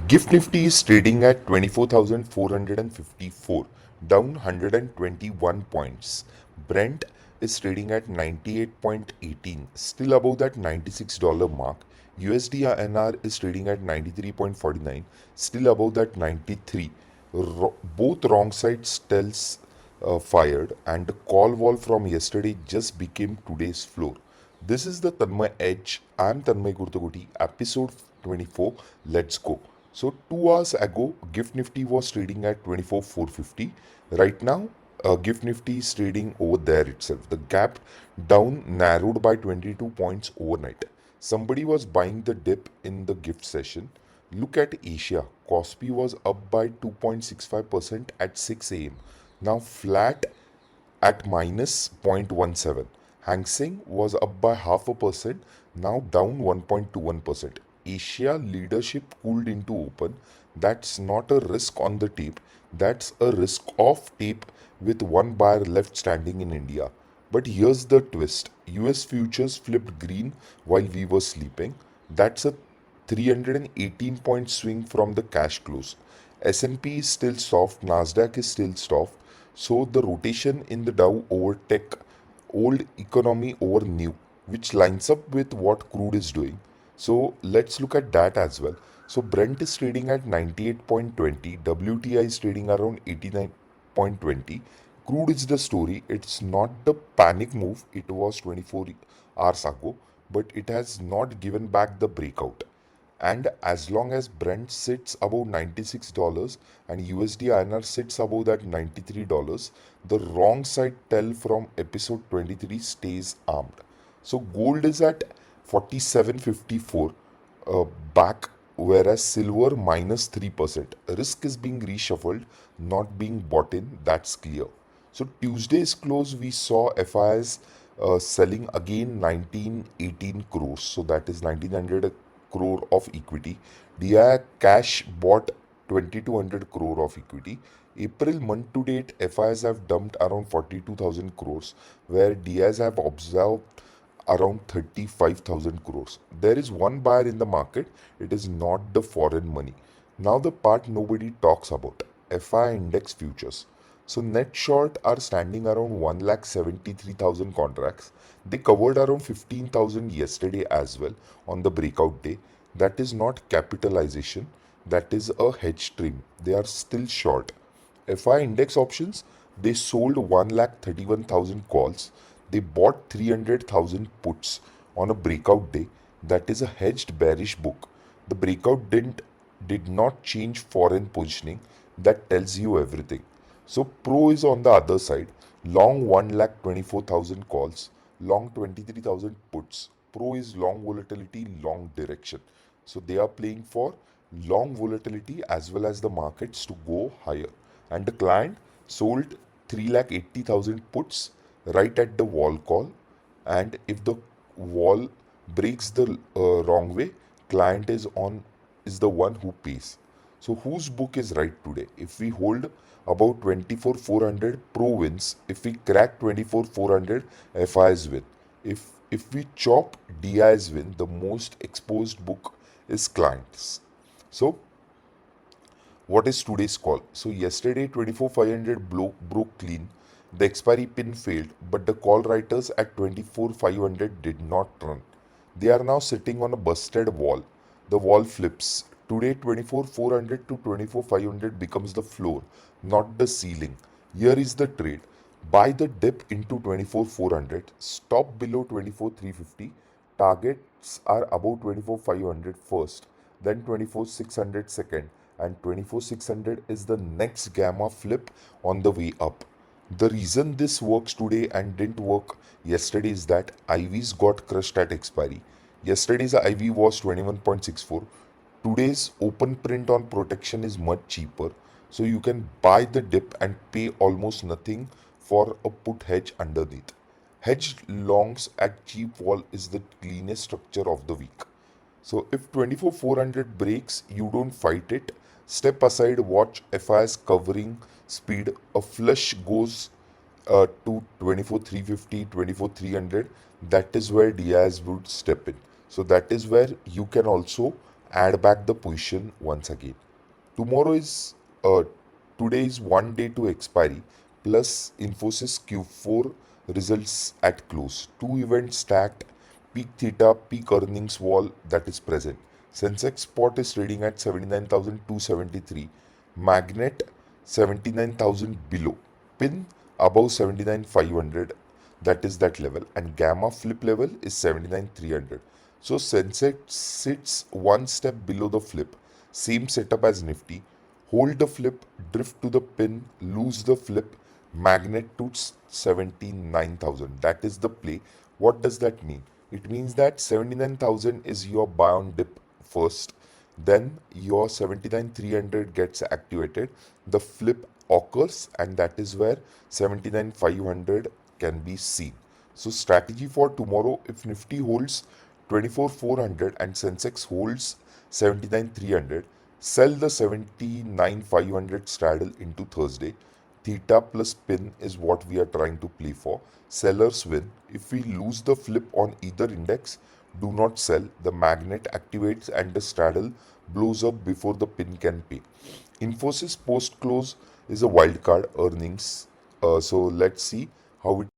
Gift Nifty is trading at 24,454, down 121 points. Brent is trading at 98.18, still above that $96 mark. USD INR is trading at 93.49, still above that 93. Both wrong sides tells fired, and the call wall from yesterday just became today's floor. This is the Tanmay Edge. I'm Tanmay Gurtaguti, episode 24. Let's go. So 2 hours ago, Gift Nifty was trading at 24,450. Right now, Gift Nifty is trading over there itself. The gap down narrowed by 22 points overnight. Somebody was buying the dip in the gift session. Look at Asia. Kospi was up by 2.65% at 6 a.m. Now flat at minus 0.17. Hang Seng was up by 0.5%, now down 1.21%. Asia leadership cooled into open. That's not a risk on the tape, that's a risk off tape with one buyer left standing in India. But here's the twist: US futures flipped green while we were sleeping. That's a 318 point swing from the cash close. S&P is still soft, Nasdaq is still soft. So the rotation in the Dow over tech, old economy over new, which lines up with what crude is doing. So let's look at that as well. So Brent is trading at 98.20, WTI is trading around 89.20. Crude is the story. It's not the panic move it was 24 hours ago, but it has not given back the breakout. And as long as Brent sits above $96 and USD INR sits above that $93, the wrong side tell from episode 23 stays armed. So gold is at 47.54 back, whereas silver minus 3%. Risk is being reshuffled, not being bought in, that's clear. So Tuesday's close, we saw FIIs selling again 1918 crores, so that is 1900 crore of equity. DII Cash bought 2200 crore of equity. April month to date, FIIs have dumped around 42,000 crores, where DIIs have observed around 35,000 crores. There is one buyer in the market, it is not the foreign money. Now, the part nobody talks about: FI index futures. So, net short are standing around 1,73,000 contracts. They covered around 15,000 yesterday as well on the breakout day. That is not capitalization, that is a hedge trim. They are still short. FI index options, they sold 1,31,000 calls. They bought 300,000 puts on a breakout day. That is a hedged bearish book. The breakout did not change foreign positioning. That tells you everything. So pro is on the other side. Long 1,24,000 calls, long 23,000 puts. Pro is long volatility, long direction. So they are playing for long volatility as well as the markets to go higher. And the client sold 3,80,000 puts right at the wall call, and if the wall breaks the wrong way, client is the one who pays. So whose book is right today? If we hold about 24,400, pro wins. If we crack 24,400, FIs win. If we chop, DIs win. The most exposed book is clients. So what is today's call? So yesterday 24,500 broke clean. The expiry pin failed, but the call writers at 24,500 did not run. They are now sitting on a busted wall. The wall flips. Today 24,400 to 24,500 becomes the floor, not the ceiling. Here is the trade. Buy the dip into 24,400, stop below 24,350. Targets are above 24,500 first, then 24,600 second, and 24,600 is the next gamma flip on the way up. The reason this works today and didn't work yesterday is that IVs got crushed at expiry. Yesterday's IV was 21.64. Today's open print on protection is much cheaper. So you can buy the dip and pay almost nothing for a put hedge underneath. Hedged longs at cheap wall is the cleanest structure of the week. So if 24,400 breaks, you don't fight it. Step aside, watch FIS covering speed. A flush goes to 24,350, 24,300. That is where DIs would step in. So that is where you can also add back the position once again. Tomorrow is today is 1 day to expiry plus Infosys Q4 results at close. Two events stacked, peak theta, peak earnings wall that is present. Sensex spot is trading at 79,273, magnet 79,000 below, pin above 79,500, that is that level, and gamma flip level is 79,300. So Sensex sits one step below the flip, same setup as Nifty. Hold the flip, drift to the pin, lose the flip, magnet to 79,000. That is the play. What does that mean? It means that 79,000 is your buy on dip first, then your 79,300 gets activated, the flip occurs, and that is where 79,500 can be seen. So strategy for tomorrow: if Nifty holds 24,400 and Sensex holds 79,300, sell the 79,500 straddle into Thursday. Theta plus pin is what we are trying to play for. Sellers win. If we lose the flip on either index, do not sell. The magnet activates and the straddle blows up before the pin can pay. Infosys post close is a wild card earnings. So let's see how it